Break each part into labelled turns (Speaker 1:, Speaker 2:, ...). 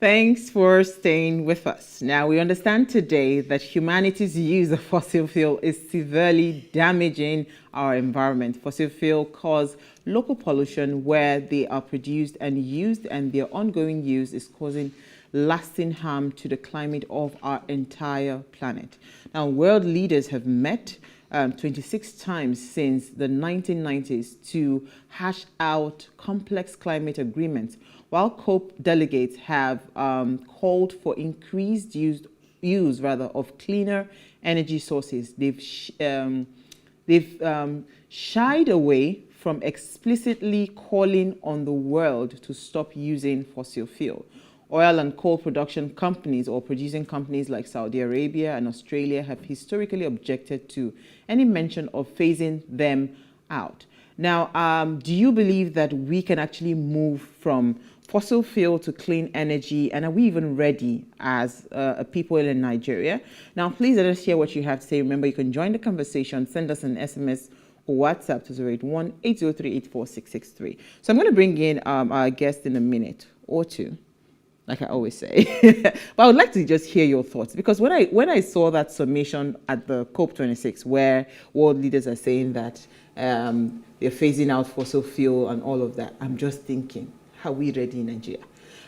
Speaker 1: Thanks for staying with us. Now, we understand today that humanity's use of fossil fuel is severely damaging our environment. Fossil fuel cause local pollution where they are produced and used, and their ongoing use is causing lasting harm to the climate of our entire planet. Now, world leaders have met 26 times since the 1990s to hash out complex climate agreements, while COP delegates have called for increased use of cleaner energy sources. They've shied away from explicitly calling on the world to stop using fossil fuel. Oil and coal production companies or producing companies like Saudi Arabia and Australia have historically objected to any mention of phasing them out. Now, do you believe that we can actually move from fossil fuel to clean energy, and are we even ready as a people in Nigeria? Now, please let us hear what you have to say. Remember, you can join the conversation, send us an SMS or WhatsApp to 081-803-84663. So I'm going to bring in our guest in a minute or two, like I always say. But I would like to just hear your thoughts, because when I saw that summation at the COP26 where world leaders are saying that they're phasing out fossil fuel and all of that, I'm just thinking, are we ready in Nigeria?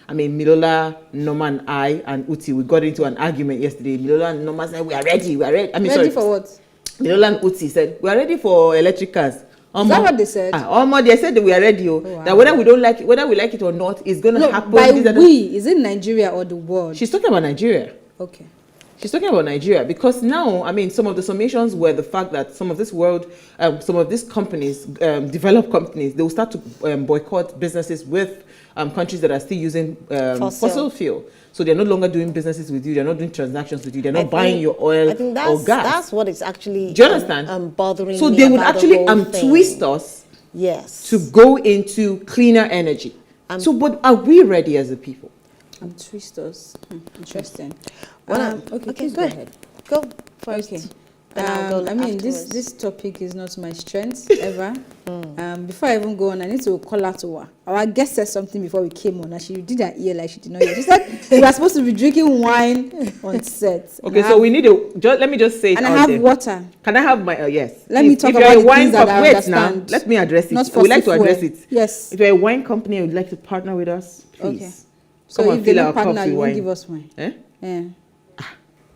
Speaker 1: I mean, Milola, Norman, I, and Uti, we got into an argument yesterday. Milola and Norman said, we are ready.
Speaker 2: Ready for what?
Speaker 1: Milola and Uti said, we are ready for electric cars.
Speaker 2: Is that what they said?
Speaker 1: They said that we are ready. Oh, wow. That whether we like it or not, it's going to happen.
Speaker 2: By we, is it Nigeria or the world?
Speaker 1: She's talking about Nigeria.
Speaker 2: Okay.
Speaker 1: She's talking about Nigeria because now, I mean, some of the summations were the fact that some of these companies, developed companies, they will start to boycott businesses with countries that are still using fossil fuel. So they're no longer doing businesses with you. They're not doing transactions with you. They're not buying your oil or gas.
Speaker 3: That's what is actually
Speaker 1: do you understand?
Speaker 3: Bothering me.
Speaker 1: So they would actually twist us to go into cleaner energy. But are we ready as a people?
Speaker 2: Twist us. Interesting.
Speaker 3: Okay,
Speaker 2: please go ahead.
Speaker 3: Go first.
Speaker 2: Okay.
Speaker 3: Then I'll go
Speaker 2: afterwards. This topic is not my strength ever. Before I even go on, I need to call out to her. Our guest said something before we came on, and she did her ear like she did not hear. She said we are supposed to be drinking wine on set.
Speaker 1: Okay, so we need let me just say it.
Speaker 2: And I have water.
Speaker 1: Can I have my yes?
Speaker 2: Let me talk about the things that I understand.
Speaker 1: Now, let me address it.
Speaker 2: Not
Speaker 1: We'd like to address it.
Speaker 2: Yes.
Speaker 1: If you're a wine company and you'd like to partner with us, please.
Speaker 2: Okay. So if they don't partner, you won't give us wine. Yeah.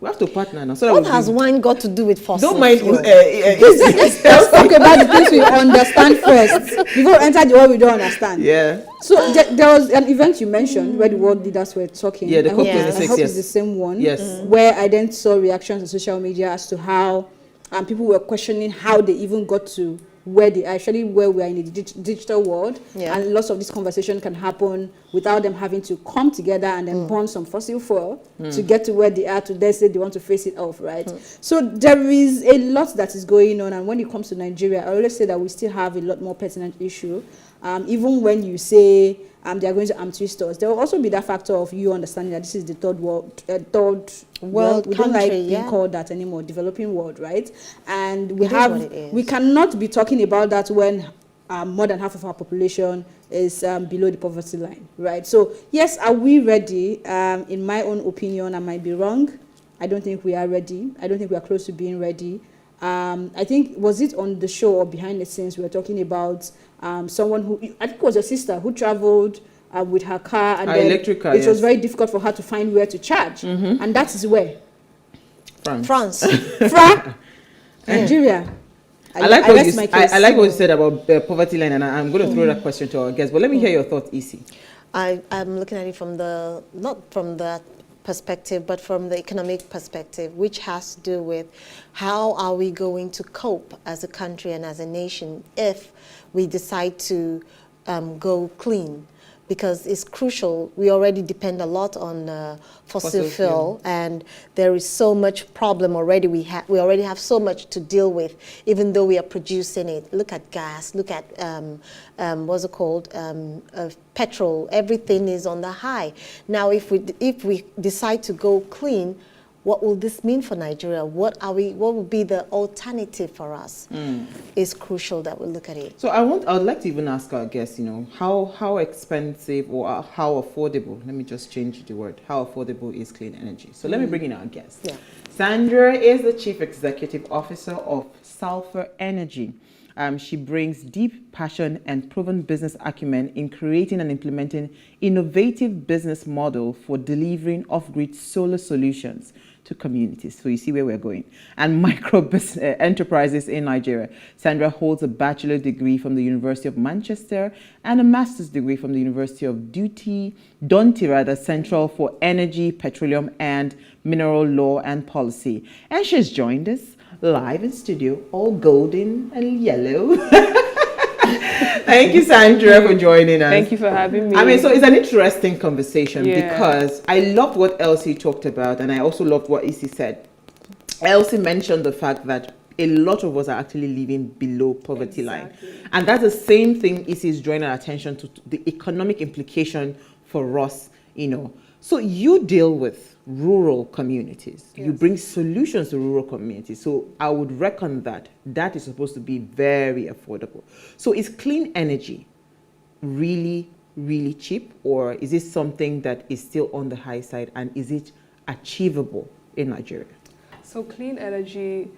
Speaker 1: We have to partner now. So
Speaker 3: what has wine got to do with fossil
Speaker 1: Don't mind.
Speaker 3: fuel?
Speaker 2: Let's talk about the things we understand first before we enter the world we don't understand.
Speaker 1: Yeah.
Speaker 2: So there was an event you mentioned where the world leaders were talking.
Speaker 1: Yeah, the COP26.
Speaker 2: I hope it's the same one.
Speaker 1: Yes.
Speaker 2: Where I then saw reactions on social media as to how people were questioning how they even got to where we are in the digital world, and lots of this conversation can happen without them having to come together and then burn some fossil fuel to get to where they are to then say they want to face it off, right? So there is a lot that is going on, and when it comes to Nigeria, I always say that we still have a lot more pertinent issue. Even when you say they are going to twist us, there will also be that factor of you understanding that this is the third world we don't like being called that anymore, developing world, right? And we cannot be talking about that when more than half of our population is below the poverty line, right? So yes, are we ready? In my own opinion, I might be wrong. I don't think we are ready. I don't think we are close to being ready. I think, was it on the show or behind the scenes, we were talking about someone who, I think it was a sister who traveled with her car, and then
Speaker 1: electric car,
Speaker 2: it was very difficult for her to find where to charge. And that is where?
Speaker 3: France.
Speaker 2: Nigeria.
Speaker 1: I like what you said about poverty line, and I'm going to throw that question to our guests. But let me hear your thoughts, Isi.
Speaker 3: I'm looking at it from not from that perspective, but from the economic perspective, which has to do with how are we going to cope as a country and as a nation if we decide to go clean. Because it's crucial. We already depend a lot on fossil fuel, and there is so much problem already. We already have so much to deal with, even though we are producing it. Look at gas. Look at what's it called? Petrol. Everything is on the high. Now, if we decide to go clean, what will this mean for Nigeria? What will be the alternative for us? Is crucial that we look at it.
Speaker 1: So I would like to even ask our guests, how expensive or how affordable, let me just change the word, how affordable is clean energy? So let me bring in our guests.
Speaker 3: Yeah.
Speaker 1: Sandra is the Chief Executive Officer of Salpha Energy. She brings deep passion and proven business acumen in creating and implementing innovative business model for delivering off-grid solar solutions to communities. So you see where we're going. And micro business enterprises in Nigeria. Sandra holds a bachelor degree from the University of Manchester and a master's degree from the University of Dundee Central for Energy, Petroleum and Mineral Law and Policy. And she's joined us live in studio, all golden and yellow. Thank you, Sandra, for joining us.
Speaker 4: Thank you for having me.
Speaker 1: I mean, so it's an interesting conversation because I loved what Elsie talked about, and I also loved what Issy said. Elsie mentioned the fact that a lot of us are actually living below poverty line. And that's the same thing Issy is drawing our attention to, the economic implication for us, So you deal with rural communities.
Speaker 4: Yes.
Speaker 1: You bring solutions to rural communities. So I would reckon that is supposed to be very affordable. So is clean energy really, really cheap, or is it something that is still on the high side, and is it achievable in Nigeria?
Speaker 4: So clean energy,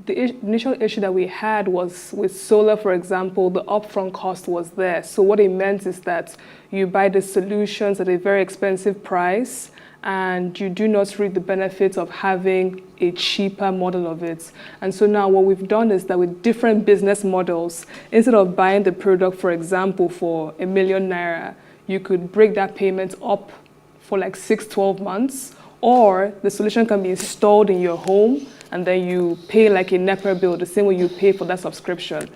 Speaker 4: the initial issue that we had was with solar, for example, the upfront cost was there. So what it meant is that you buy the solutions at a very expensive price, and you do not reap the benefits of having a cheaper model of it. And so now what we've done is that with different business models, instead of buying the product, for example, for ₦1 million, you could break that payment up for like 6-12 months, or the solution can be installed in your home, and then you pay like a NEPA bill, the same way you pay for that subscription.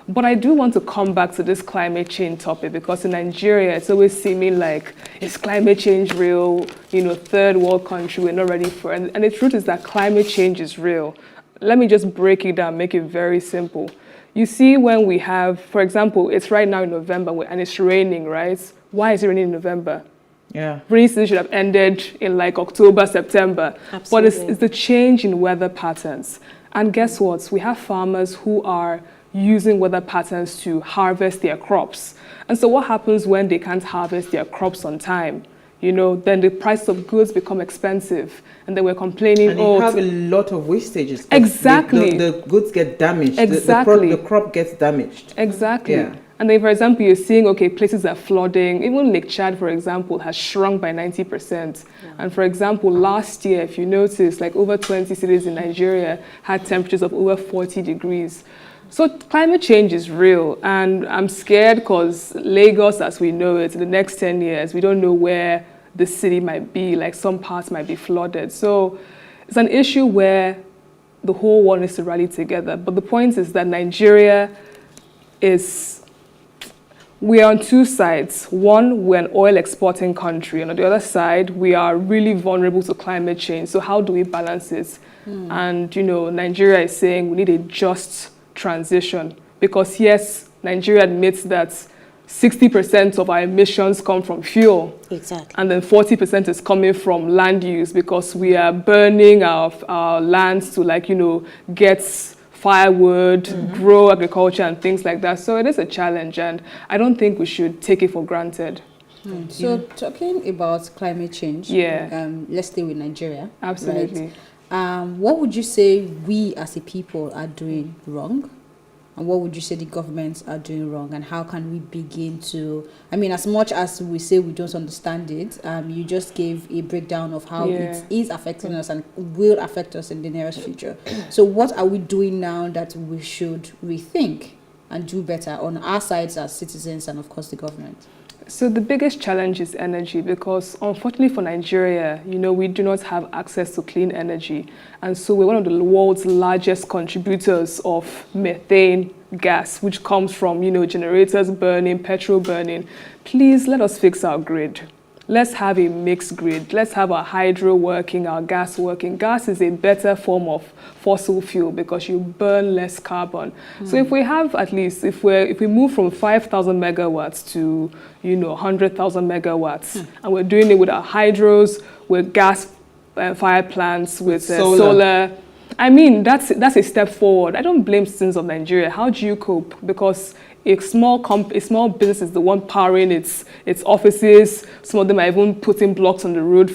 Speaker 4: But I do want to come back to this climate change topic, because in Nigeria, it's always seeming like, is climate change real? Third world country, we're not ready for it. And the truth is that climate change is real. Let me just break it down, make it very simple. You see, when we have, for example, it's right now in November and it's raining, right? Why is it raining in November?
Speaker 1: Yeah.
Speaker 4: Rainy season should have ended in like October, September.
Speaker 3: Absolutely.
Speaker 4: But it's the change in weather patterns. And guess what? We have farmers who are using weather patterns to harvest their crops. And so what happens when they can't harvest their crops on time? Then the price of goods become expensive. And then we're complaining,
Speaker 1: and you have a lot of wastages.
Speaker 4: Exactly.
Speaker 1: The goods get damaged.
Speaker 4: Exactly.
Speaker 1: The crop gets damaged.
Speaker 4: Exactly.
Speaker 1: Yeah.
Speaker 4: And then, for example, you're seeing, places are flooding. Even Lake Chad, for example, has shrunk by 90%. Yeah. And for example, last year, if you notice, like over 20 cities in Nigeria had temperatures of over 40 degrees. So climate change is real, and I'm scared because Lagos, as we know it, in the next 10 years, we don't know where the city might be, like some parts might be flooded. So it's an issue where the whole world needs to rally together. But the point is that Nigeria we're on two sides. One, we're an oil exporting country, and on the other side, we are really vulnerable to climate change. So how do we balance it? And Nigeria is saying we need a just transition, because yes, Nigeria admits that 60% of our emissions come from fuel.
Speaker 3: Exactly.
Speaker 4: And then 40% is coming from land use, because we are burning our lands to get firewood, grow agriculture and things like that. So it is a challenge, and I don't think we should take it for granted.
Speaker 2: So talking about climate change, let's stay with Nigeria.
Speaker 4: Absolutely.
Speaker 2: Right? What would you say we as a people are doing wrong? And what would you say the governments are doing wrong? And how can we begin to, as much as we say we don't understand it, you just gave a breakdown of how it is affecting us and will affect us in the nearest future. So what are we doing now that we should rethink and do better on our sides as citizens and, of course, the government?
Speaker 4: So the biggest challenge is energy, because unfortunately for Nigeria, we do not have access to clean energy. And so we're one of the world's largest contributors of methane gas, which comes from, generators burning, petrol burning. Please let us fix our grid. Let's have a mixed grid. Let's have our hydro working, our gas working. Gas is a better form of fossil fuel because you burn less carbon. So if we have at least, if we move from 5,000 megawatts to 100,000 megawatts, and we're doing it with our hydros, with gas fire plants with solar. I mean, that's a step forward. I don't blame citizens of Nigeria. How do you cope? Because a small business is the one powering its offices. Some of them are even putting blocks on the road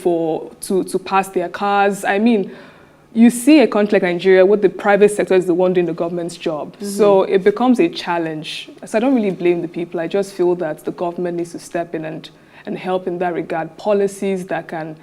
Speaker 4: to pass their cars. I mean, you see a country like Nigeria where the private sector is the one doing the government's job. So it becomes a challenge. So I don't really blame the people. I just feel that the government needs to step in and help in that regard. Policies that can,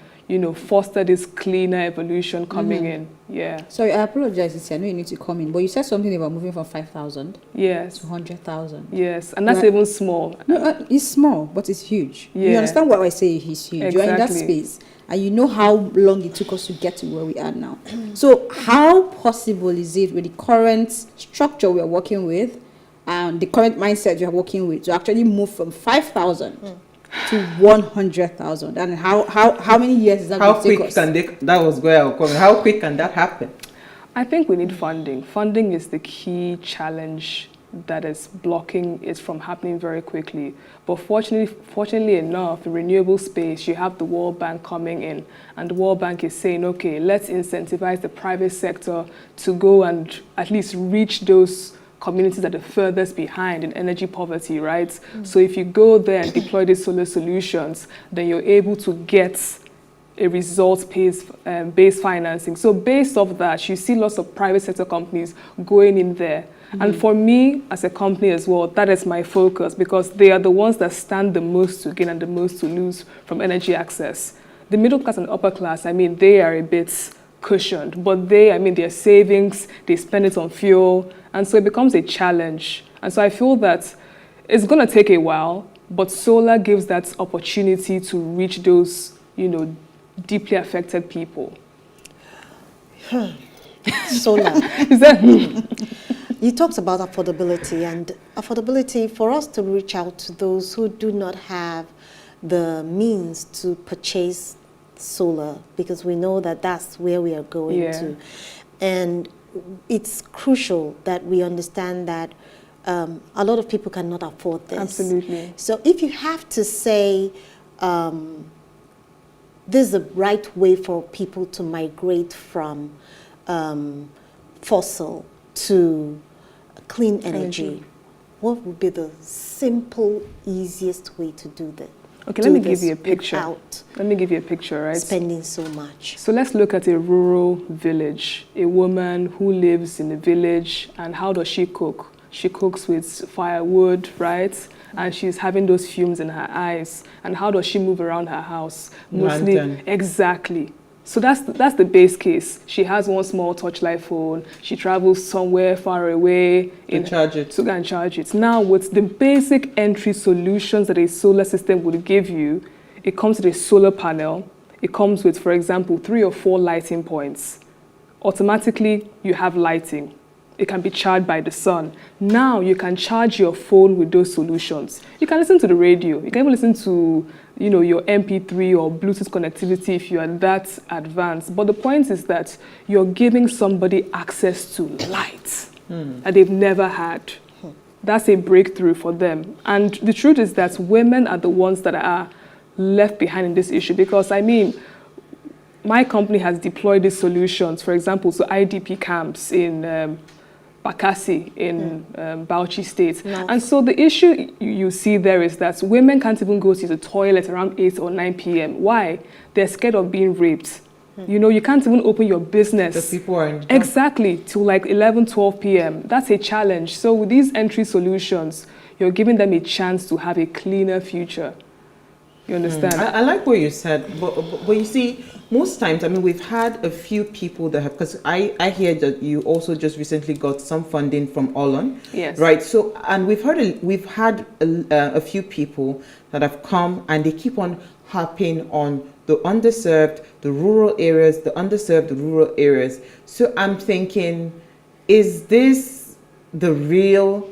Speaker 4: foster this cleaner evolution coming in. Yeah.
Speaker 2: Sorry, I apologize. I know you need to come in, but you said something about moving from 5,000
Speaker 4: yes.
Speaker 2: to 100,000.
Speaker 4: Yes, and that's even small.
Speaker 2: No, it's small, but it's huge.
Speaker 4: Yeah.
Speaker 2: You understand what I say? It's huge.
Speaker 4: Exactly.
Speaker 2: You're in that space, and you know how long it took us to get to where we are now. So how possible is it with the current structure we are working with and the current mindset you are working with to actually move from 5,000 to 100,000? And how many years is that going to take us?
Speaker 1: That was where I was coming. How quick can that happen?
Speaker 4: I think we need funding. Funding is the key challenge that is blocking it from happening very quickly. But fortunately enough, the renewable space, you have the World Bank coming in, and the World Bank is saying, okay, let's incentivize the private sector to go and at least reach those communities that are furthest behind in energy poverty, right? So if you go there and deploy these solar solutions, then you're able to get a results-based financing. So based off that, you see lots of private sector companies going in there. And for me, as a company as well, that is my focus, because they are the ones that stand the most to gain and the most to lose from energy access. The middle class and upper class, I mean, they are a bit cushioned, but their savings, they spend it on fuel, and so it becomes a challenge. And so I feel that it's going to take a while, but solar gives that opportunity to reach those, deeply affected people.
Speaker 3: Solar.
Speaker 4: Is that?
Speaker 3: You talked about affordability, and affordability for us to reach out to those who do not have the means to purchase solar, because we know that that's where we are going to. And it's crucial that we understand that a lot of people cannot afford this.
Speaker 4: Absolutely.
Speaker 3: So if you have to say this is the right way for people to migrate from fossil to clean energy, what would be the simple, easiest way to do that?
Speaker 4: Okay, let me give you a picture. Let me give you a picture, right?
Speaker 3: Spending so much.
Speaker 4: So let's look at a rural village, a woman who lives in a village, and how does she cook? She cooks with firewood, right? And she's having those fumes in her eyes. And how does she move around her house? Mostly,
Speaker 1: Lantern.
Speaker 4: Exactly. So that's the base case. She has one small touchlight phone. She travels somewhere far away
Speaker 1: to charge it.
Speaker 4: To go and charge it. Now, with the basic entry solutions that a solar system would give you, it comes with a solar panel. It comes with, for example, 3 or 4 lighting points. Automatically, you have lighting. It can be charged by the sun. Now you can charge your phone with those solutions. You can listen to the radio. You can even listen to, your MP3 or Bluetooth connectivity if you are that advanced. But the point is that you're giving somebody access to light that they've never had. That's a breakthrough for them. And the truth is that women are the ones that are left behind in this issue, because my company has deployed these solutions, for example, to IDP camps in Bakassi in Bauchi State. No. And so the issue you see there is that women can't even go to the toilet around 8 or 9 p.m. Why? They're scared of being raped. You can't even open your business.
Speaker 1: The people are in
Speaker 4: exactly till like 11, 12 p.m. That's a challenge. So with these entry solutions, you're giving them a chance to have a cleaner future. You understand?
Speaker 1: I like what you said, but you see, most times, we've had a few people that have, because I hear that you also just recently got some funding from Olon.
Speaker 4: Yes.
Speaker 1: Right. So, and we've had a few people that have come and they keep on harping on the underserved, the rural areas, the underserved, the rural areas. So I'm thinking, is this the real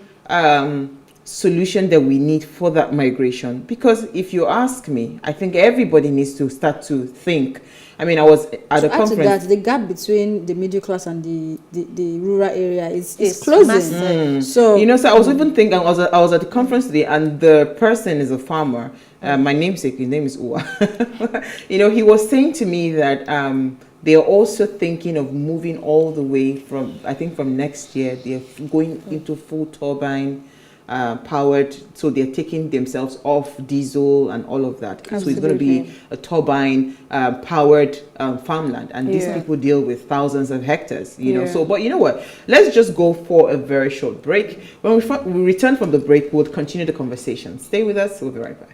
Speaker 1: solution that we need for that migration? Because if you ask me, I think everybody needs to start to think, I mean, I was at a
Speaker 2: To add to
Speaker 1: conference.
Speaker 2: that, the gap between the middle class and the rural area is
Speaker 3: It's
Speaker 2: closing.
Speaker 3: massive.
Speaker 2: So
Speaker 1: You know, so I was even thinking, I was at the conference today, and the person is a farmer. My namesake, his name is Uwa. You know, he was saying to me that they are also thinking of moving all the way from, I think from next year, they're going into full turbine powered, so they're taking themselves off diesel and all of that. So it's going to be a turbine powered farmland, and these people deal with thousands of hectares, you know. So, but you know what? Let's just go for a very short break. When we return from the break, we'll continue the conversation. Stay with us. We'll be right back.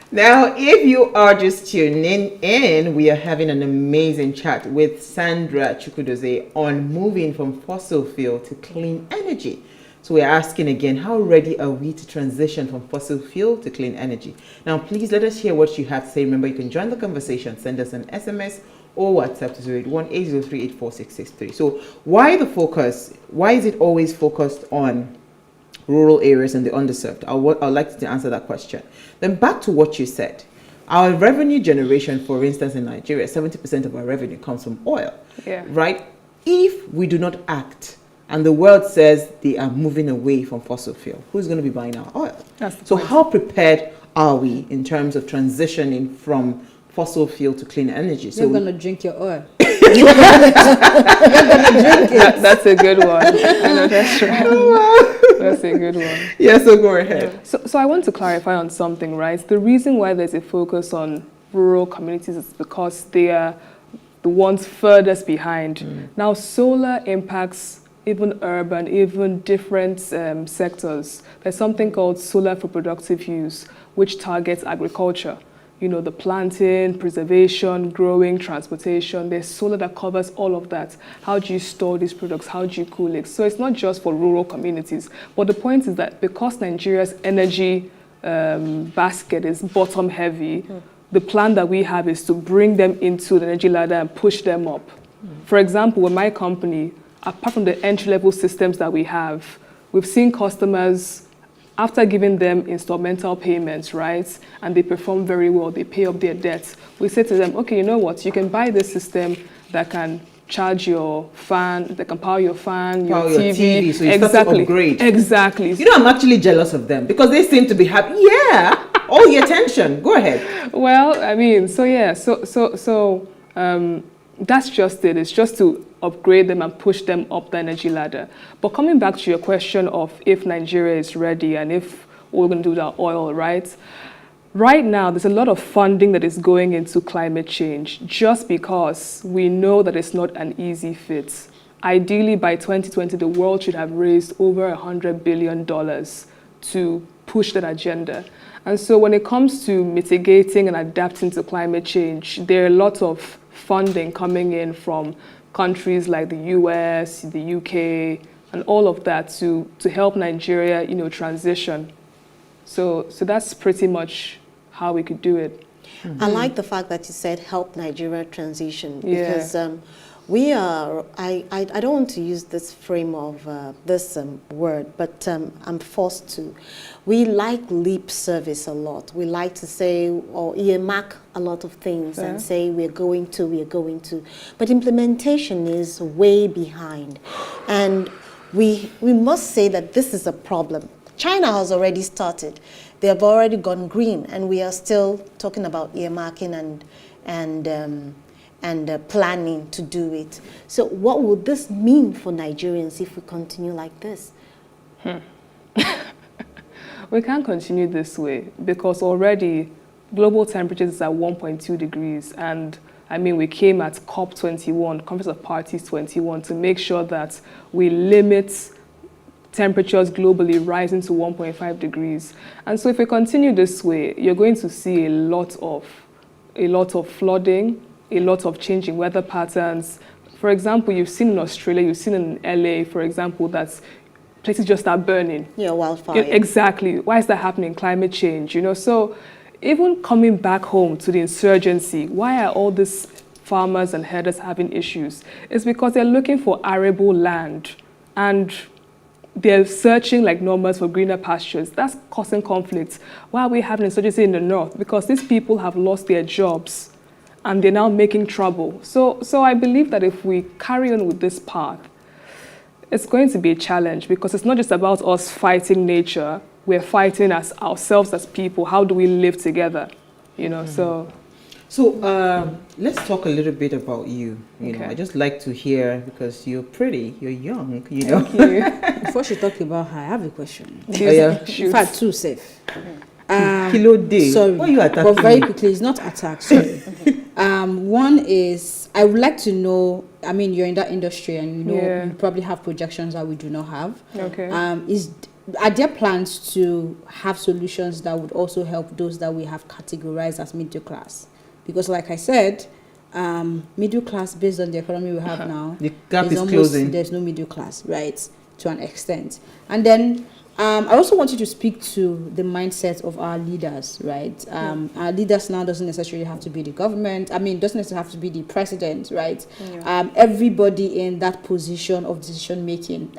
Speaker 1: Now, if you are just tuning in, we are having an amazing chat with Sandra Chukwudozie on moving from fossil fuel to clean energy. So we're asking again, how ready are we to transition from fossil fuel to clean energy? Now, please let us hear what you have to say. Remember, you can join the conversation. Send us an SMS or WhatsApp to 081-803-84663. So why the focus? Why is it always focused on rural areas and the underserved? I'd like to answer that question. Then back to what you said. Our revenue generation, for instance, in Nigeria, 70% of our revenue comes from oil, right? If we do not act, and the world says they are moving away from fossil fuel, who's going to be buying our oil? So how prepared are we in terms of transitioning from fossil fuel to clean energy? So
Speaker 2: you're going to drink your oil.
Speaker 4: You're gonna drink it. That's a good one. I know that's right. That's a good one.
Speaker 1: Yeah, so go ahead.
Speaker 4: So I want to clarify on something, right? The reason why there's a focus on rural communities is because they are the ones furthest behind. Now, solar impacts even urban, even different sectors. There's something called solar for productive use, which targets agriculture. You know, the planting, preservation, growing, transportation. There's solar that covers all of that. How do you store these products? How do you cool it? So it's not just for rural communities. But the point is that because Nigeria's energy basket is bottom heavy, the plan that we have is to bring them into the energy ladder and push them up. For example, with my company, apart from the entry-level systems that we have, we've seen customers, after giving them installmental payments, right, and they perform very well, they pay up their debts, we say to them, okay, you know what, you can buy this system that can charge your fan, that can power your fan, your TV.
Speaker 1: So you start to upgrade.
Speaker 4: Exactly.
Speaker 1: You know, I'm actually jealous of them because they seem to be happy. Yeah, all the attention. Go ahead.
Speaker 4: Well, I mean, so yeah, so that's just it. It's just to upgrade them and push them up the energy ladder. But coming back to your question of if Nigeria is ready and if we're going to do with our oil, right? Right now, there's a lot of funding that is going into climate change just because we know that it's not an easy fit. Ideally, by 2020, the world should have raised over $100 billion to push that agenda. And so when it comes to mitigating and adapting to climate change, there are a lot of funding coming in from countries like the US, the UK, and all of that to help Nigeria, you know, transition. So that's pretty much how we could do it.
Speaker 3: I like the fact that you said help Nigeria transition because we are, I don't want to use this frame of this word, but I'm forced to. We like lip service a lot. We like to say or earmark a lot of things and say we're going to. But implementation is way behind. And we must say that this is a problem. China has already started. They have already gone green, and we are still talking about earmarking and planning to do it. So what would this mean for Nigerians if we continue like this?
Speaker 4: We can't continue this way because already global temperatures is at 1.2 degrees. And I mean, we came at COP21, Conference of Parties 21, to make sure that we limit temperatures globally rising to 1.5 degrees. And so if we continue this way, you're going to see a lot of flooding, a lot of changing weather patterns. For example, you've seen in Australia, you've seen in LA, for example, that places just start burning.
Speaker 3: Yeah, wildfire.
Speaker 4: Exactly. Why is that happening? Climate change, you know. So even coming back home to the insurgency, why are all these farmers and herders having issues is because they're looking for arable land and they're searching like nomads for greener pastures. That's causing conflict. Why are we having insurgency in the north? Because these people have lost their jobs and they're now making trouble. So I believe that if we carry on with this path, it's going to be a challenge because it's not just about us fighting nature. We're fighting as ourselves as people. How do we live together? You know,
Speaker 1: So let's talk a little bit about you. You
Speaker 4: Okay.
Speaker 1: know, I just like to hear because you're pretty, you're young. You know.
Speaker 4: Thank you.
Speaker 2: Before she talk about her, I have a question.
Speaker 1: Yeah.
Speaker 2: In fact, two safe.
Speaker 1: Kilo day.
Speaker 2: Sorry,
Speaker 1: Why you attacking
Speaker 2: but very
Speaker 1: me?
Speaker 2: quickly, it's not attack. Sorry. One is I would like to know. I mean, you're in that industry, and you know
Speaker 4: Yeah.
Speaker 2: you probably have projections that we do not have.
Speaker 4: Okay.
Speaker 2: Are there plans to have solutions that would also help those that we have categorized as middle class? Because, like I said, middle class based on the economy we have now,
Speaker 1: The gap is
Speaker 2: almost,
Speaker 1: closing.
Speaker 2: there's no middle class, right, to an extent. And then I also want you to speak to the mindset of our leaders, right? Our leaders now doesn't necessarily have to be the government. I mean, doesn't necessarily have to be the president, right? Everybody in that position of decision making,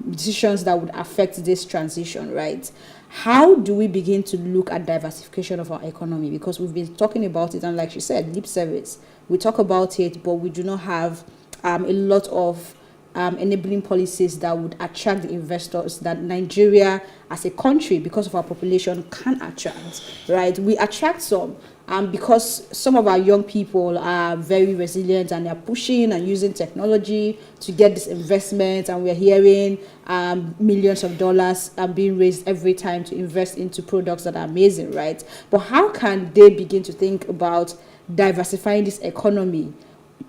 Speaker 2: decisions that would affect this transition, right? How do we begin to look at diversification of our economy? Because we've been talking about it, and like she said, lip service. We talk about it, but we do not have a lot of enabling policies that would attract the investors that Nigeria as a country, because of our population, can attract, right? We attract some because some of our young people are very resilient and they're pushing and using technology to get this investment, and we're hearing millions of dollars being raised every time to invest into products that are amazing, right? But how can they begin to think about diversifying this economy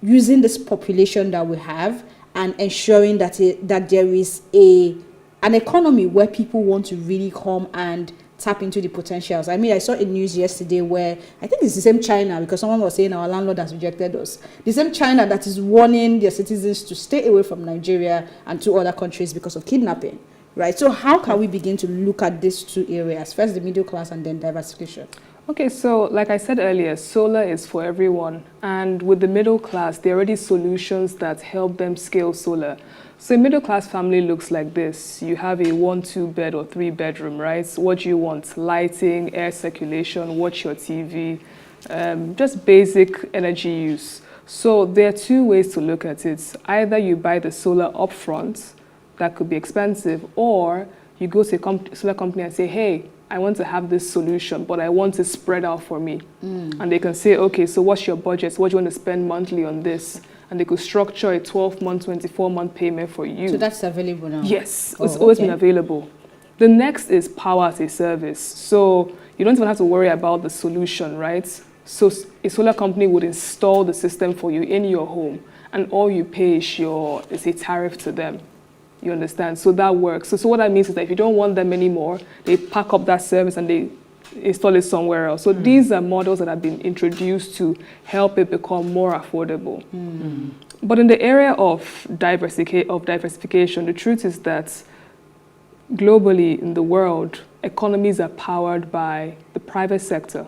Speaker 2: using this population that we have and ensuring that that there is an economy where people want to really come and tap into the potentials? I mean, I saw in news yesterday where I think it's the same China, because someone was saying our landlord has rejected us. The same China that is warning their citizens to stay away from Nigeria and to other countries because of kidnapping, right? So how can we begin to look at these two areas? First, the middle class, and then diversification.
Speaker 4: Okay, so like I said earlier, solar is for everyone. And with the middle class, there are already solutions that help them scale solar. So a middle class family looks like this. You have a 1-2 bed or 3 bedroom, right? So what do you want? Lighting, air circulation, watch your TV, just basic energy use. So there are two ways to look at it. Either you buy the solar upfront, that could be expensive, or you go to a solar company and say, hey, I want to have this solution, but I want it spread out for me. And they can say, okay, so what's your budget? What do you want to spend monthly on this? And they could structure a 12-month, 24-month payment for you.
Speaker 2: So that's available now?
Speaker 4: Yes, it's always been available. The next is power as a service. So you don't even have to worry about the solution, right? So a solar company would install the system for you in your home, and all you pay is a tariff to them. You understand? So that works. So what that means is that if you don't want them anymore, they pack up that service and they install it somewhere else. So these are models that have been introduced to help it become more affordable. But in the area of diversification, the truth is that globally in the world, economies are powered by the private sector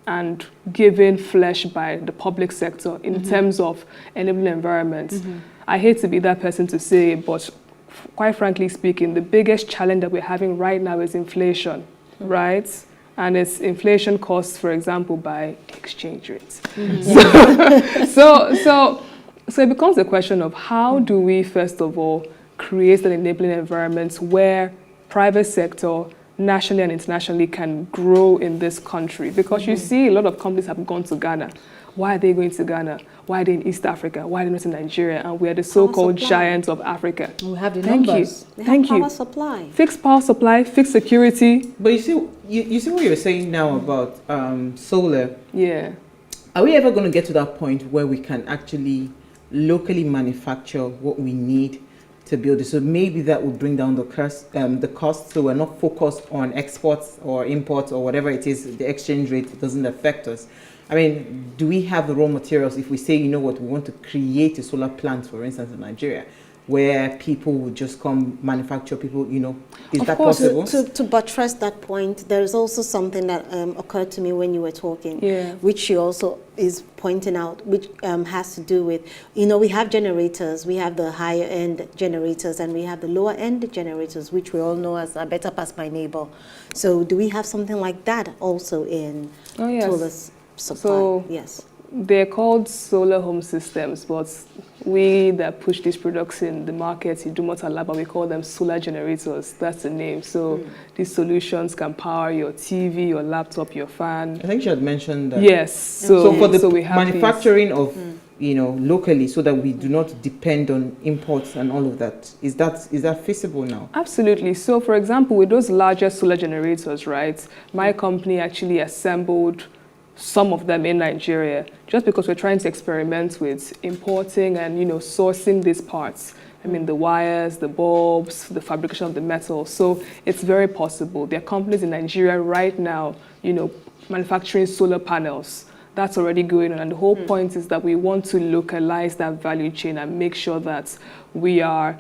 Speaker 4: and given flesh by the public sector in terms of enabling environments. I hate to be that person to say, but quite frankly speaking, the biggest challenge that we're having right now is inflation, right? And it's inflation caused, for example, by exchange rates. So it becomes a question of how do we, first of all, create an enabling environment where private sector, nationally and internationally, can grow in this country? Because you see a lot of companies have gone to Ghana. Why are they going to Ghana? Why are they in East Africa? Why are they not in Nigeria? And we are the so-called giants of Africa.
Speaker 2: We have the
Speaker 4: Thank
Speaker 2: numbers.
Speaker 4: you. Thank you.
Speaker 3: Power supply.
Speaker 4: Fixed power supply, fixed security.
Speaker 1: But you see what you're saying now about solar.
Speaker 4: Yeah.
Speaker 1: Are we ever going to get to that point where we can actually locally manufacture what we need to build it? So maybe that would bring down the cost, so we're not focused on exports or imports or whatever it is. The exchange rate doesn't affect us. I mean, do we have the raw materials? If we say, you know what, we want to create a solar plant, for instance, in Nigeria, where people would just come manufacture people, you know, is
Speaker 3: Of
Speaker 1: that
Speaker 3: course,
Speaker 1: possible?
Speaker 3: to buttress that point, there is also something that occurred to me when you were talking, which she also is pointing out, which has to do with, you know, we have generators, we have the higher end generators, and we have the lower end generators, which we all know as I better pass my neighbor. So do we have something like that also in solar supply?
Speaker 4: So
Speaker 3: yes.
Speaker 4: They're called solar home systems, but we that push these products in the market in Dumota Lab, we call them solar generators. That's the name. So these solutions can power your TV, your laptop, your fan.
Speaker 1: I think you had mentioned that.
Speaker 4: Yes.
Speaker 1: So for the
Speaker 4: we have
Speaker 1: manufacturing of, you know, locally, so that we do not depend on imports and all of that, is that feasible now?
Speaker 4: Absolutely. So for example, with those larger solar generators, right, my company actually assembled some of them in Nigeria, just because we're trying to experiment with importing and, you know, sourcing these parts. I mean, the wires, the bulbs, the fabrication of the metal. So it's very possible. There are companies in Nigeria right now, you know, manufacturing solar panels. That's already going on. And the whole point is that we want to localize that value chain and make sure that we are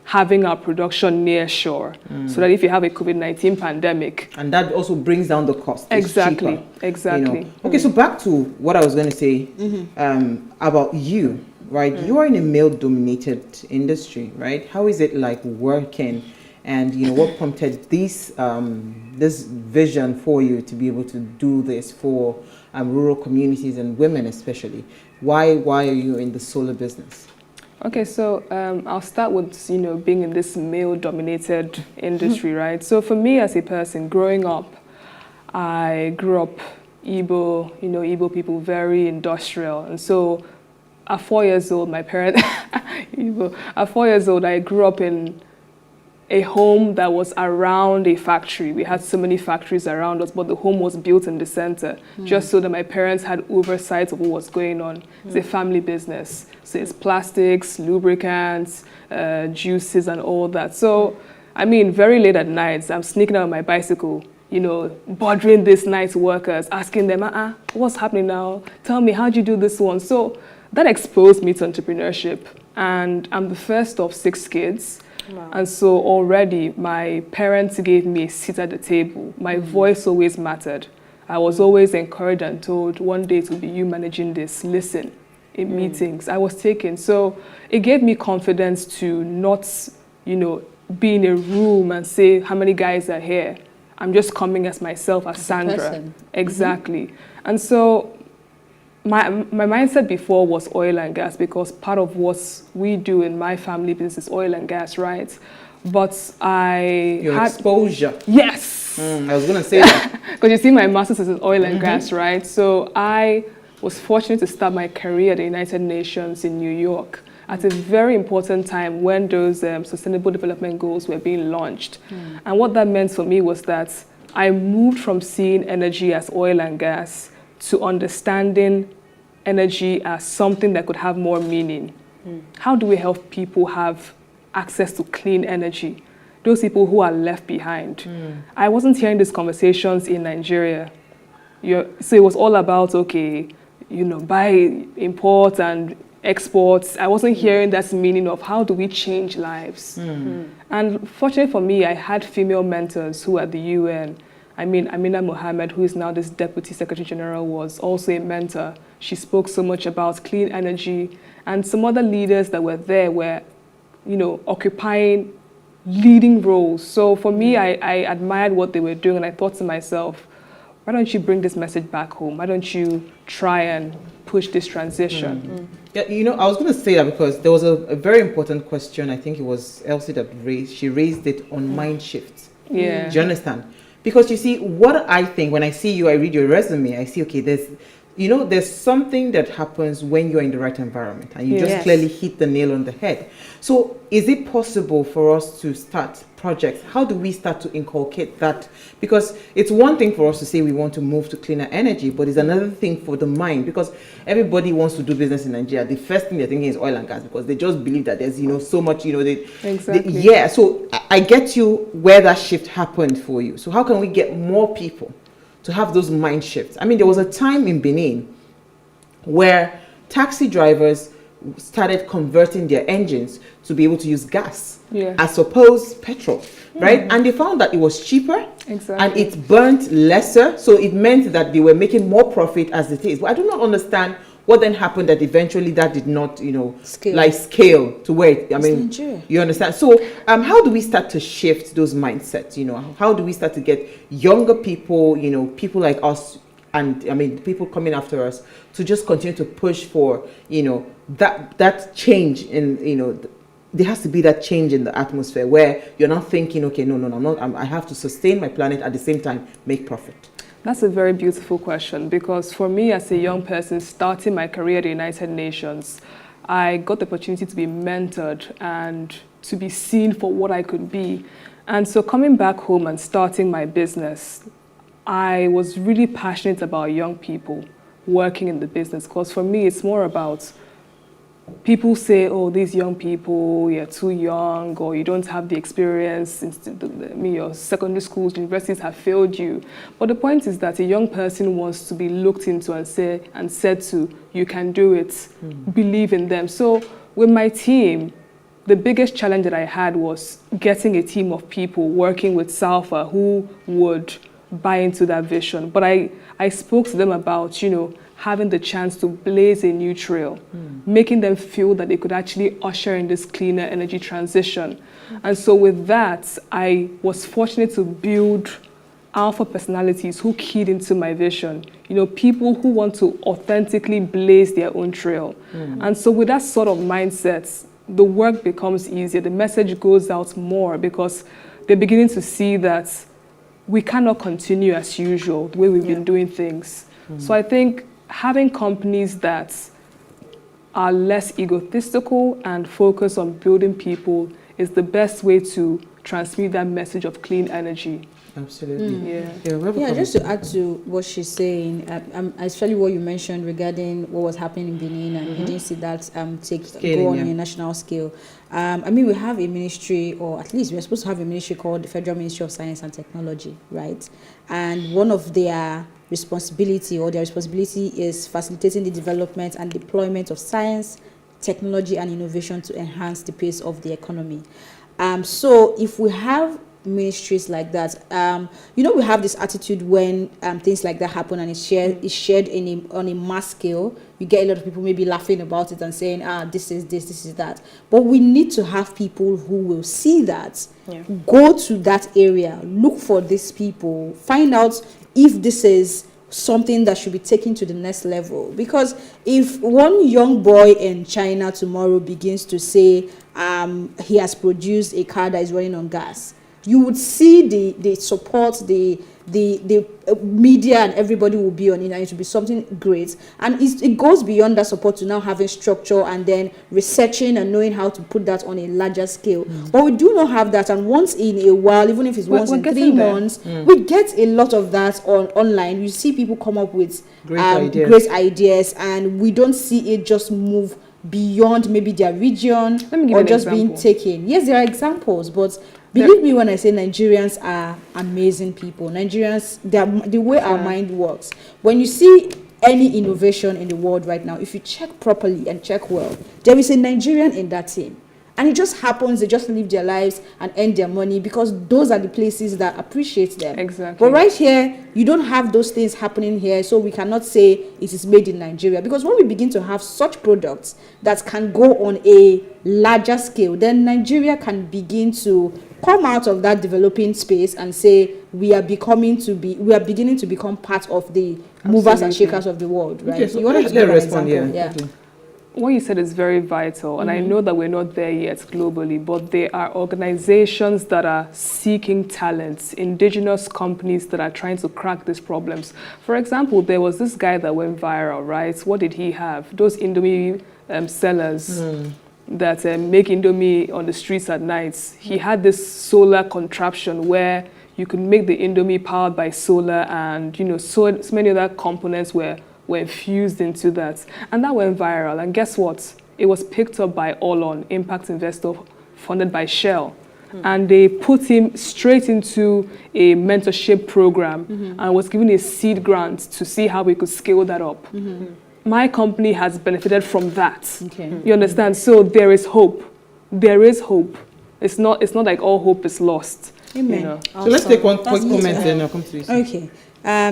Speaker 4: having our production near shore, so that if you have a COVID-19 pandemic.
Speaker 1: And that also brings down the cost.
Speaker 4: Exactly,
Speaker 1: cheaper,
Speaker 4: exactly.
Speaker 1: You know. Okay, so back to what I was going to say about you, right? You are in a male-dominated industry, right? How is it like working? And, you know, what prompted this vision for you to be able to do this for rural communities and women especially? Why are you in the solar business?
Speaker 4: Okay, so I'll start with, you know, being in this male-dominated industry, right? So for me as a person, growing up, I grew up Igbo, you know, Igbo people, very industrial. And so at 4 years old, my parents, Igbo, at 4 years old, I grew up in a home that was around a factory. We had so many factories around us, but the home was built in the center, just so that my parents had oversight of what was going on. It's a family business. So it's plastics, lubricants, juices and all that. So, I mean, very late at night, I'm sneaking out on my bicycle, you know, bothering these night workers, asking them, what's happening now? Tell me, how'd you do this one? So that exposed me to entrepreneurship. And I'm the first of 6 kids. Wow. And so already my parents gave me a seat at the table. My voice always mattered. I was always encouraged and told, one day it will be you managing this. Listen, in meetings, I was taken. So it gave me confidence to not, you know, be in a room and say how many guys are here. I'm just coming as myself, as Sandra. Exactly. And so my mindset before was oil and gas, because part of what we do in my family business is oil and gas, right? But Your
Speaker 1: exposure.
Speaker 4: Yes.
Speaker 1: I was going to say that.
Speaker 4: Because you see, my master's is in oil and gas, right? So I was fortunate to start my career at the United Nations in New York at a very important time when those Sustainable Development Goals were being launched. And what that meant for me was that I moved from seeing energy as oil and gas to understanding energy as something that could have more meaning. How do we help people have access to clean energy? Those people who are left behind. I wasn't hearing these conversations in Nigeria. So it was all about, okay, you know, buy, import and exports. I wasn't hearing that meaning of how do we change lives. And fortunately for me, I had female mentors who at the UN. I mean, Amina Mohammed, who is now this Deputy Secretary General, was also a mentor. She spoke so much about clean energy, and some other leaders that were there were, you know, occupying leading roles. So for me, I admired what they were doing, and I thought to myself, why don't you bring this message back home? Why don't you try and push this transition?
Speaker 1: Yeah, you know, I was going to say that because there was a very important question. I think it was Elsie that she raised it on mind shift.
Speaker 4: Yeah.
Speaker 1: Do you understand? Because you see, what I think when I see you, I read your resume, I see, okay, there's something that happens when you're in the right environment, and you just clearly hit the nail on the head. So is it possible for us to start projects? How do we start to inculcate that? Because it's one thing for us to say we want to move to cleaner energy, but it's another thing for the mind, because everybody wants to do business in Nigeria. The first thing they're thinking is oil and gas, because they just believe that there's, you know, so much, you know,
Speaker 4: Exactly.
Speaker 1: So I get you where that shift happened for you. So how can we get more people to have those mind shifts? I mean, there was a time in Benin where taxi drivers started converting their engines to be able to use gas
Speaker 4: Yeah.
Speaker 1: as opposed petrol, right? And they found that it was cheaper
Speaker 4: Exactly.
Speaker 1: and it burnt lesser, so it meant that they were making more profit as it is. But I do not understand what then happened that eventually that did not, scale to where
Speaker 2: Nigeria.
Speaker 1: you understand. So how do we start to shift those mindsets? How do we start to get younger people, people like us, and people coming after us, to just continue to push for that change in there has to be that change in the atmosphere where you're not thinking, okay, no, I have to sustain my planet, at the same time make profit.
Speaker 4: That's a very beautiful question, because for me as a young person starting my career at the United Nations, I got the opportunity to be mentored and to be seen for what I could be. And so coming back home and starting my business, I was really passionate about young people working in the business, because for me it's more about, people say, oh, these young people, you're too young, or you don't have the experience. Your secondary schools, universities have failed you. But the point is that a young person wants to be looked into and said to, you can do it, believe in them. So with my team, the biggest challenge that I had was getting a team of people working with Salpha who would buy into that vision. But I spoke to them about, having the chance to blaze a new trail, making them feel that they could actually usher in this cleaner energy transition. And so with that, I was fortunate to build alpha personalities who keyed into my vision, people who want to authentically blaze their own trail. And so with that sort of mindset, the work becomes easier, the message goes out more, because they're beginning to see that we cannot continue as usual, the way we've been doing things. So I think having companies that are less egotistical and focus on building people is the best way to transmit that message of clean energy.
Speaker 1: Absolutely.
Speaker 2: Yeah, just to add to what she's saying, especially what you mentioned regarding what was happening in Benin, and you didn't see that go on a national scale. We have a ministry, or at least we're supposed to have a ministry called the Federal Ministry of Science and Technology, right? And one of their responsibility is facilitating the development and deployment of science, technology, and innovation to enhance the pace of the economy. So if we have ministries like that, we have this attitude when things like that happen and it's shared on a mass scale. You get a lot of people maybe laughing about it and saying, this is this is that. But we need to have people who will see that, go to that area, look for these people, find out if this is something that should be taken to the next level. Because if one young boy in China tomorrow begins to say he has produced a car that is running on gas, you would see the support, the media and everybody will be on it, and it will be something great. And it goes beyond that support to now having structure and then researching and knowing how to put that on a larger scale. But we do not have that, and once in a while, even if it's once in 3 months, we get a lot of that online. You see people come up with great ideas, and we don't see it just move beyond maybe their region or just being taken. Yes, there are examples, but believe me when I say Nigerians are amazing people. Nigerians, the way our mind works. When you see any innovation in the world right now, if you check properly and check well, there is a Nigerian in that team. And it just happens, they just live their lives and earn their money because those are the places that appreciate them.
Speaker 4: Exactly.
Speaker 2: But right here, you don't have those things happening here, so we cannot say it is made in Nigeria. Because when we begin to have such products that can go on a larger scale, then Nigeria can begin to come out of that developing space and say we are beginning to become part of the movers and shakers of the world, right?
Speaker 1: Okay, so
Speaker 2: you want to respond?
Speaker 4: What you said is very vital, and I know that we're not there yet globally, but there are organizations that are seeking talents, indigenous companies that are trying to crack these problems. For example, there was this guy that went viral, right? What did he have? Those Indomie sellers that make Indomie on the streets at night. He had this solar contraption where you could make the Indomie powered by solar, and so many other components were infused into that. And that went viral. And guess what? It was picked up by Olon, impact investor funded by Shell. And they put him straight into a mentorship program and was given a seed grant to see how we could scale that up. my company has benefited from that.
Speaker 2: Okay.
Speaker 4: You understand? So there is hope. There is hope. It's not like all hope is lost.
Speaker 2: Amen.
Speaker 4: You know?
Speaker 1: So let's take one quick
Speaker 2: That's
Speaker 1: comment
Speaker 2: it.
Speaker 1: and I'll come to you.
Speaker 2: Okay.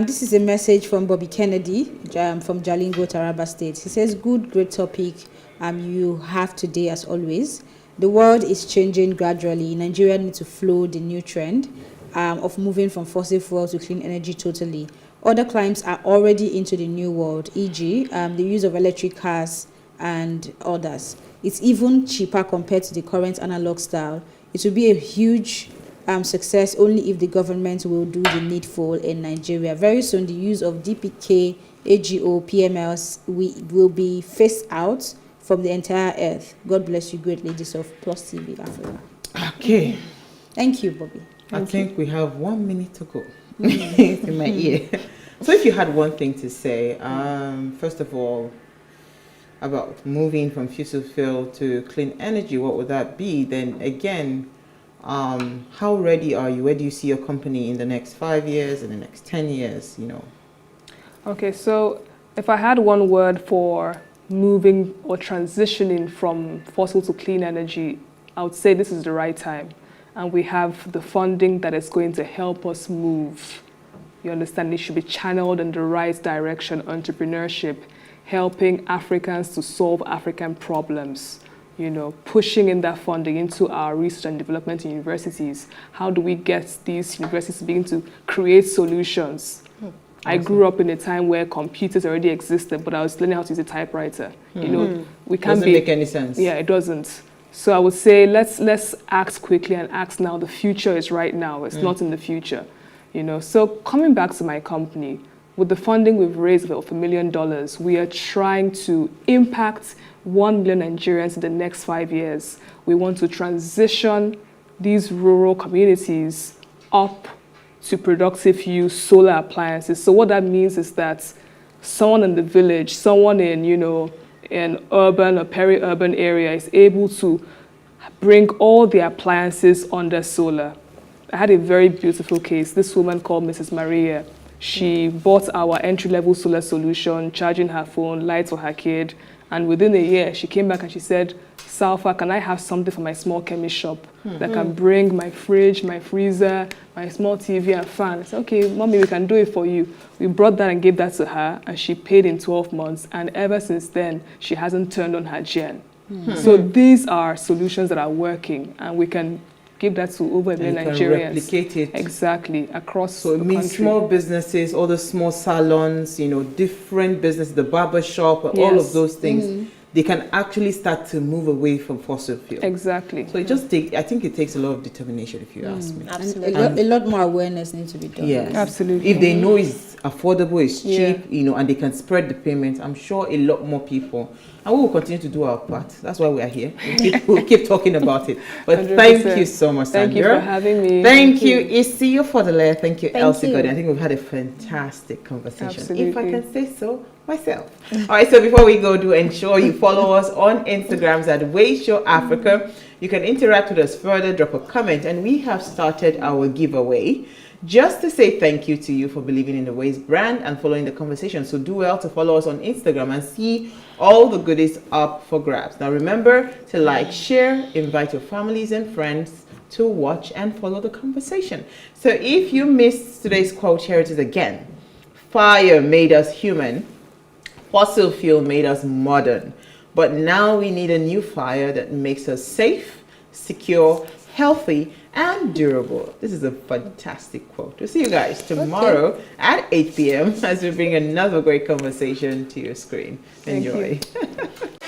Speaker 2: This is a message from Bobby Kennedy from Jalingo, Taraba State. He says, great topic you have today as always. The world is changing gradually. Nigeria needs to follow the new trend of moving from fossil fuel to clean energy totally. Other climes are already into the new world, e.g. The use of electric cars and others. It's even cheaper compared to the current analog style. It will be a huge success only if the government will do the needful in Nigeria. Very soon, the use of DPK, AGO, PMLs will be phased out from the entire earth. God bless you, great ladies of Plus TV Africa.
Speaker 1: Okay.
Speaker 2: Thank you, Bobby.
Speaker 1: I think we have 1 minute to go. It's in my ear. So if you had one thing to say, first of all, about moving from fossil fuel to clean energy, what would that be? Then again, how ready are you? Where do you see your company in the next 5 years, in the next 10 years, you know?
Speaker 4: Okay, so if I had one word for moving or transitioning from fossil to clean energy, I would say this is the right time. And we have the funding that is going to help us move. You understand? It should be channeled in the right direction, entrepreneurship, helping Africans to solve African problems. You know, pushing in that funding into our research and development universities. How do we get these universities to begin to create solutions? I grew up in a time where computers already existed, but I was learning how to use a typewriter. You know, we can't
Speaker 1: Doesn't make any sense.
Speaker 4: Yeah, it doesn't. So I would say let's act quickly and act now. The future is right now. It's not in the future. You know, so coming back to my company, with the funding we've raised of $1 million, we are trying to impact 1 million Nigerians in the next 5 years. We want to transition these rural communities up to productive use solar appliances. So what that means is that someone in the village, someone in, you know, an urban or peri-urban area is able to bring all the appliances under solar. I had a very beautiful case. This woman called Mrs. Maria. She bought our entry-level solar solution, charging her phone, lights for her kid, and within a year, she came back and she said, Salpha, can I have something for my small chemist shop that can bring my fridge, my freezer, my small TV and fan? I said, okay, mommy, we can do it for you. We brought that and gave that to her, and she paid in 12 months, and ever since then, she hasn't turned on her gen. So these are solutions that are working, and we can give that to over 1 million Nigerians.
Speaker 1: Replicate it.
Speaker 4: Exactly, across
Speaker 1: So it
Speaker 4: the
Speaker 1: means
Speaker 4: country.
Speaker 1: small businesses, all the small salons, you know, different businesses, the barber shop, all
Speaker 4: Yes.
Speaker 1: of those things, they can actually start to move away from fossil fuel.
Speaker 4: Exactly.
Speaker 1: So it just I think it takes a lot of determination, if you ask me.
Speaker 3: Absolutely.
Speaker 2: And a lot more awareness needs to be done.
Speaker 1: Yes.
Speaker 4: Absolutely.
Speaker 1: If they know it's affordable, it's
Speaker 4: Yeah.
Speaker 1: cheap, you know, and they can spread the payment, I'm sure a lot more people. And we will continue to do our part. That's why we are here. We'll keep talking about it. But
Speaker 4: 100%.
Speaker 1: thank you so much,
Speaker 4: Thank you
Speaker 1: Sandra.
Speaker 4: for having me.
Speaker 1: Thank you, Isi Fodele. Thank you,
Speaker 3: Thank
Speaker 1: Elsie
Speaker 3: you.
Speaker 1: Godin. I think we've had a fantastic conversation, if I
Speaker 4: Absolutely.
Speaker 1: can say so myself. All right, so before we go, do ensure you follow us on Instagrams at Wayshow Africa. You can interact with us further, drop a comment, and we have started our giveaway just to say thank you to you for believing in the Ways brand and following the conversation. So do well to follow us on Instagram and see all the goodies up for grabs. Now remember to like, share, invite your families and friends to watch and follow the conversation. So if you missed today's quote, here it is again. Fire made us human, fossil fuel made us modern, but now we need a new fire that makes us safe, secure, healthy, and durable. This is a fantastic quote. We'll see you guys tomorrow at 8 p.m. as we bring another great conversation to your screen.
Speaker 4: Thank
Speaker 1: Enjoy.
Speaker 4: you.